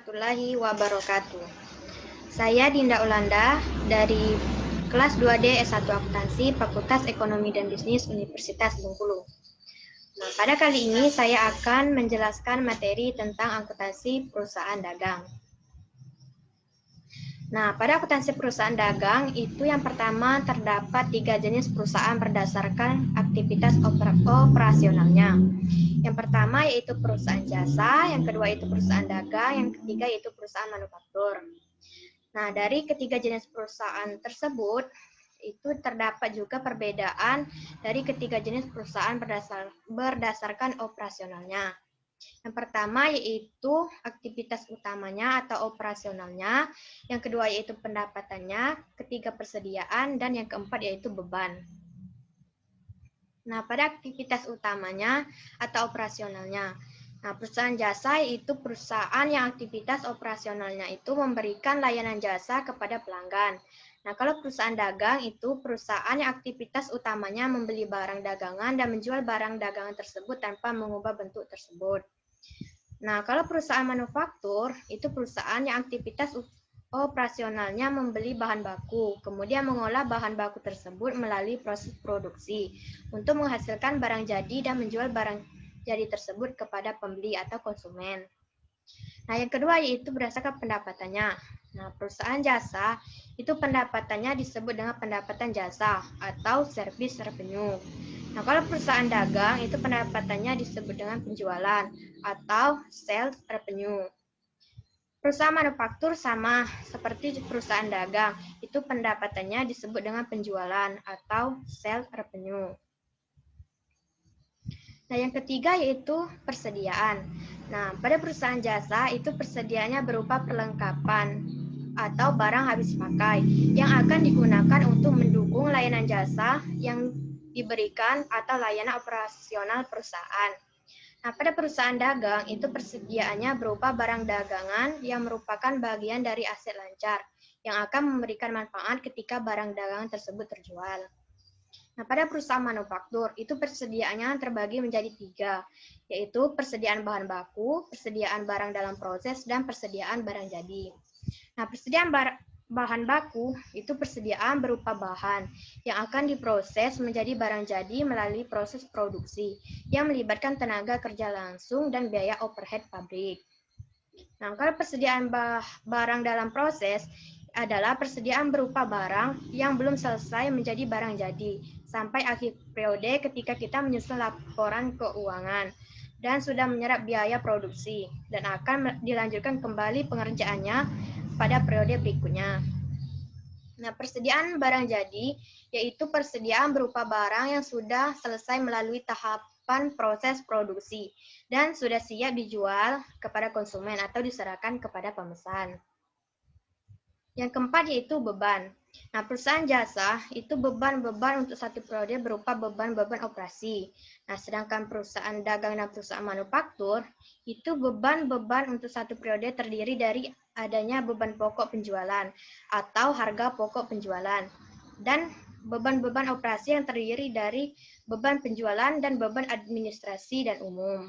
warahmatullahi wabarakatuh. Saya Dinda Ulanda dari kelas 2D S1 Akuntansi Fakultas Ekonomi dan Bisnis Universitas Bengkulu. Nah, pada kali ini saya akan menjelaskan materi tentang akuntansi perusahaan dagang. Nah, pada akuntansi perusahaan dagang itu yang pertama terdapat 3 jenis perusahaan berdasarkan aktivitas operasionalnya. Yang pertama yaitu perusahaan jasa, yang kedua itu perusahaan dagang, yang ketiga yaitu perusahaan manufaktur. Nah, dari ketiga jenis perusahaan tersebut itu terdapat juga perbedaan dari ketiga jenis perusahaan berdasarkan operasionalnya. Yang pertama yaitu aktivitas utamanya atau operasionalnya, yang kedua yaitu pendapatannya, ketiga persediaan, dan yang keempat yaitu beban. Nah, pada aktivitas utamanya atau operasionalnya, nah, perusahaan jasa yaitu perusahaan yang aktivitas operasionalnya itu memberikan layanan jasa kepada pelanggan. Nah, kalau perusahaan dagang itu perusahaan yang aktivitas utamanya membeli barang dagangan dan menjual barang dagangan tersebut tanpa mengubah bentuk tersebut. Nah, kalau perusahaan manufaktur itu perusahaan yang aktivitas operasionalnya membeli bahan baku, kemudian mengolah bahan baku tersebut melalui proses produksi untuk menghasilkan barang jadi dan menjual barang jadi tersebut kepada pembeli atau konsumen. Nah, yang kedua yaitu berdasarkan pendapatannya. Nah, perusahaan jasa itu pendapatannya disebut dengan pendapatan jasa atau service revenue. Nah, kalau perusahaan dagang itu pendapatannya disebut dengan penjualan atau sales revenue. Perusahaan manufaktur sama seperti perusahaan dagang, itu pendapatannya disebut dengan penjualan atau sales revenue. Nah, yang ketiga yaitu persediaan. Nah, pada perusahaan jasa itu persediaannya berupa perlengkapan atau barang habis pakai yang akan digunakan untuk mendukung layanan jasa yang diberikan atau layanan operasional perusahaan. Nah, pada perusahaan dagang itu persediaannya berupa barang dagangan yang merupakan bagian dari aset lancar yang akan memberikan manfaat ketika barang dagangan tersebut terjual. Nah, pada perusahaan manufaktur itu persediaannya terbagi menjadi 3, yaitu persediaan bahan baku, persediaan barang dalam proses, dan persediaan barang jadi. Nah, persediaan bahan baku itu persediaan berupa bahan yang akan diproses menjadi barang jadi melalui proses produksi yang melibatkan tenaga kerja langsung dan biaya overhead pabrik. Nah, kalau persediaan barang dalam proses adalah persediaan berupa barang yang belum selesai menjadi barang jadi sampai akhir periode ketika kita menyusun laporan keuangan dan sudah menyerap biaya produksi dan akan dilanjutkan kembali pengerjaannya pada periode berikutnya. Nah, persediaan barang jadi yaitu persediaan berupa barang yang sudah selesai melalui tahapan proses produksi dan sudah siap dijual kepada konsumen atau diserahkan kepada pemesan. Yang keempat yaitu beban. Nah, perusahaan jasa itu beban-beban untuk satu periode berupa beban-beban operasi. Nah, sedangkan perusahaan dagang dan perusahaan manufaktur itu beban-beban untuk satu periode terdiri dari adanya beban pokok penjualan atau harga pokok penjualan dan beban-beban operasi yang terdiri dari beban penjualan dan beban administrasi dan umum.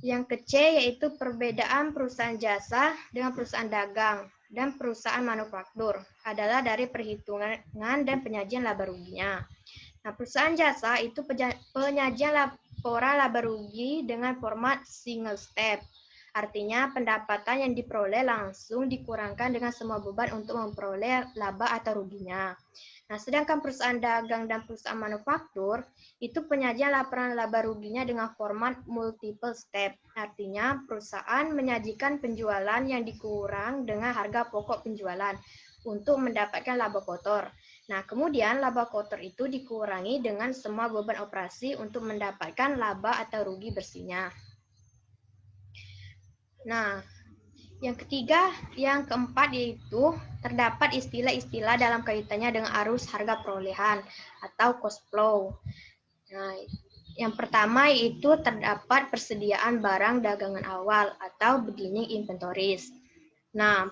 Yang ke-C yaitu perbedaan perusahaan jasa dengan perusahaan dagang dan perusahaan manufaktur adalah dari perhitungan dan penyajian laba ruginya. Nah, perusahaan jasa itu penyajian laporan laba rugi dengan format single step. Artinya pendapatan yang diperoleh langsung dikurangkan dengan semua beban untuk memperoleh laba atau ruginya. Nah, sedangkan perusahaan dagang dan perusahaan manufaktur itu penyajian laporan laba ruginya dengan format multiple step. Artinya perusahaan menyajikan penjualan yang dikurang dengan harga pokok penjualan untuk mendapatkan laba kotor. Nah, kemudian laba kotor itu dikurangi dengan semua beban operasi untuk mendapatkan laba atau rugi bersihnya. Nah, yang ketiga, yang keempat yaitu terdapat istilah-istilah dalam kaitannya dengan arus harga perolehan atau cost flow. Nah, yang pertama yaitu terdapat persediaan barang dagangan awal atau beginning inventories. Nah,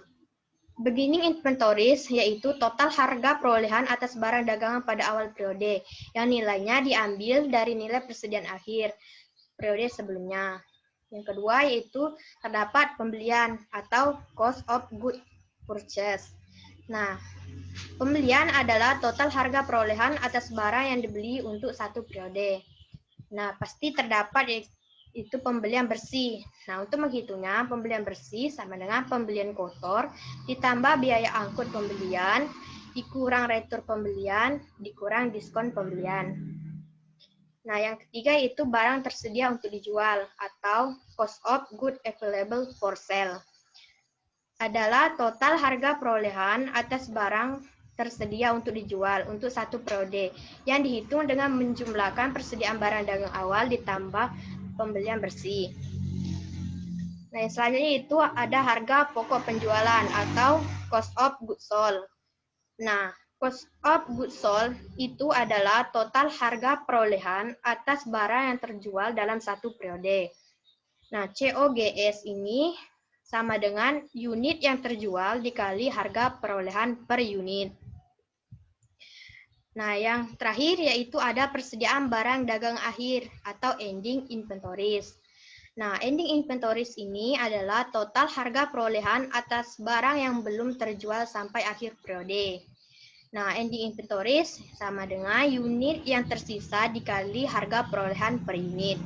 beginning inventories yaitu total harga perolehan atas barang dagangan pada awal periode yang nilainya diambil dari nilai persediaan akhir periode sebelumnya. Yang kedua yaitu terdapat pembelian atau cost of good purchase. Nah, pembelian adalah total harga perolehan atas barang yang dibeli untuk satu periode. Nah, pasti terdapat itu pembelian bersih. Nah, untuk menghitungnya, pembelian bersih sama dengan pembelian kotor ditambah biaya angkut pembelian, dikurang retur pembelian, dikurang diskon pembelian. Nah, yang ketiga itu barang tersedia untuk dijual atau cost of good available for sale. Adalah total harga perolehan atas barang tersedia untuk dijual untuk satu periode yang dihitung dengan menjumlahkan persediaan barang dagang awal ditambah pembelian bersih. Nah, yang selanjutnya itu ada harga pokok penjualan atau cost of goods sold. Nah, cost of goods sold itu adalah total harga perolehan atas barang yang terjual dalam satu periode. Nah, COGS ini sama dengan unit yang terjual dikali harga perolehan per unit. Nah, yang terakhir yaitu ada persediaan barang dagang akhir atau ending inventories. Nah, ending inventories ini adalah total harga perolehan atas barang yang belum terjual sampai akhir periode. Nah, ending inventories sama dengan unit yang tersisa dikali harga perolehan per unit.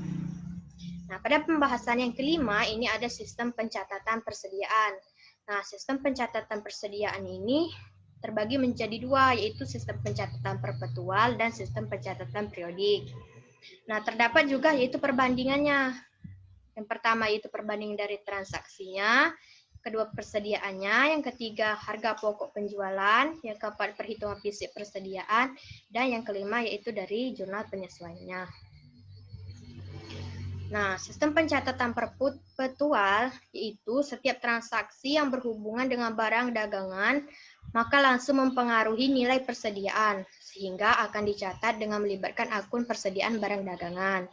Nah, pada pembahasan yang kelima ini ada sistem pencatatan persediaan. Nah, sistem pencatatan persediaan ini terbagi menjadi dua, yaitu sistem pencatatan perpetual dan sistem pencatatan periodik. Nah, terdapat juga yaitu perbandingannya. Yang pertama yaitu perbandingan dari transaksinya, kedua persediaannya, yang ketiga harga pokok penjualan, yang keempat perhitungan fisik persediaan, dan yang kelima yaitu dari jurnal penyesuaiannya. Nah, sistem pencatatan perpetual yaitu setiap transaksi yang berhubungan dengan barang dagangan maka langsung mempengaruhi nilai persediaan sehingga akan dicatat dengan melibatkan akun persediaan barang dagangan.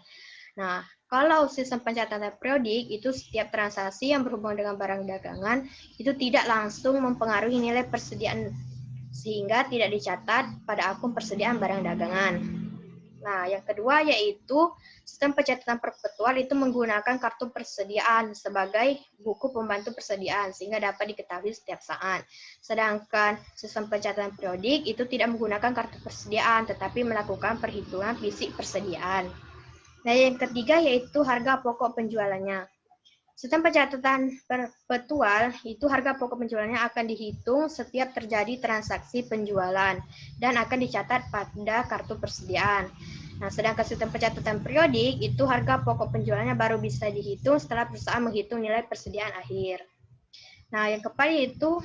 Nah, kalau sistem pencatatan periodik itu setiap transaksi yang berhubungan dengan barang dagangan itu tidak langsung mempengaruhi nilai persediaan sehingga tidak dicatat pada akun persediaan barang dagangan. Nah, yang kedua yaitu sistem pencatatan perpetual itu menggunakan kartu persediaan sebagai buku pembantu persediaan sehingga dapat diketahui setiap saat. Sedangkan sistem pencatatan periodik itu tidak menggunakan kartu persediaan tetapi melakukan perhitungan fisik persediaan. Nah, yang ketiga yaitu harga pokok penjualannya. Sistem pencatatan perpetual itu harga pokok penjualannya akan dihitung setiap terjadi transaksi penjualan dan akan dicatat pada kartu persediaan. Nah, sedangkan sistem pencatatan periodik itu harga pokok penjualannya baru bisa dihitung setelah perusahaan menghitung nilai persediaan akhir. Nah, yang keempat yaitu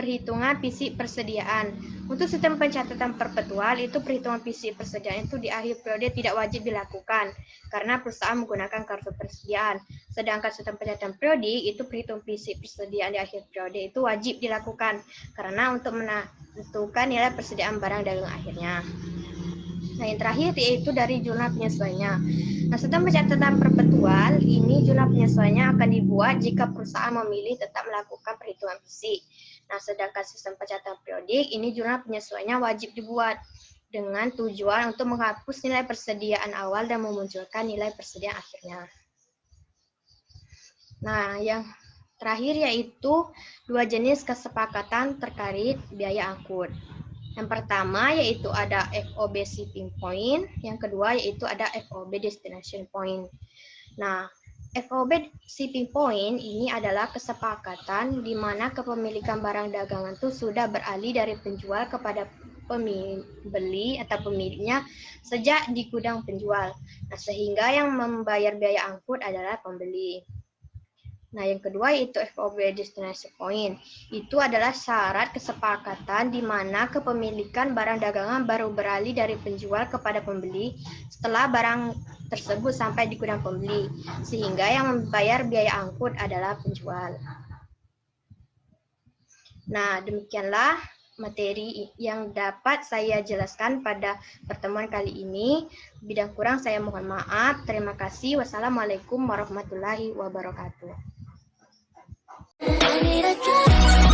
perhitungan fisik persediaan. Untuk sistem pencatatan perpetual itu perhitungan fisik persediaan itu di akhir periode tidak wajib dilakukan karena perusahaan menggunakan kartu persediaan. Sedangkan sistem pencatatan periodik itu perhitungan fisik persediaan di akhir periode itu wajib dilakukan karena untuk menentukan nilai persediaan barang dagang akhirnya. Nah, yang terakhir yaitu dari jurnal penyesuaiannya. Nah, sistem pencatatan perpetual ini jurnal penyesuaiannya akan dibuat jika perusahaan memilih tetap melakukan perhitungan fisik. Nah, sedangkan sistem pencatatan periodik ini jurnal penyesuaiannya wajib dibuat dengan tujuan untuk menghapus nilai persediaan awal dan memunculkan nilai persediaan akhirnya. Nah, yang terakhir yaitu dua jenis kesepakatan terkait biaya angkut. Yang pertama yaitu ada FOB shipping point, yang kedua yaitu ada FOB destination point. Nah, FOB shipping point ini adalah kesepakatan di mana kepemilikan barang dagangan itu sudah beralih dari penjual kepada pembeli atau pemiliknya sejak di gudang penjual. Nah, sehingga yang membayar biaya angkut adalah pembeli. Nah, yang kedua yaitu FOB destination point. Itu adalah syarat kesepakatan di mana kepemilikan barang dagangan baru beralih dari penjual kepada pembeli setelah barang tersebut sampai di gudang pembeli, sehingga yang membayar biaya angkut adalah penjual. Nah, demikianlah materi yang dapat saya jelaskan pada pertemuan kali ini. Bidang kurang saya mohon maaf. Terima kasih. Wassalamualaikum warahmatullahi wabarakatuh. I need a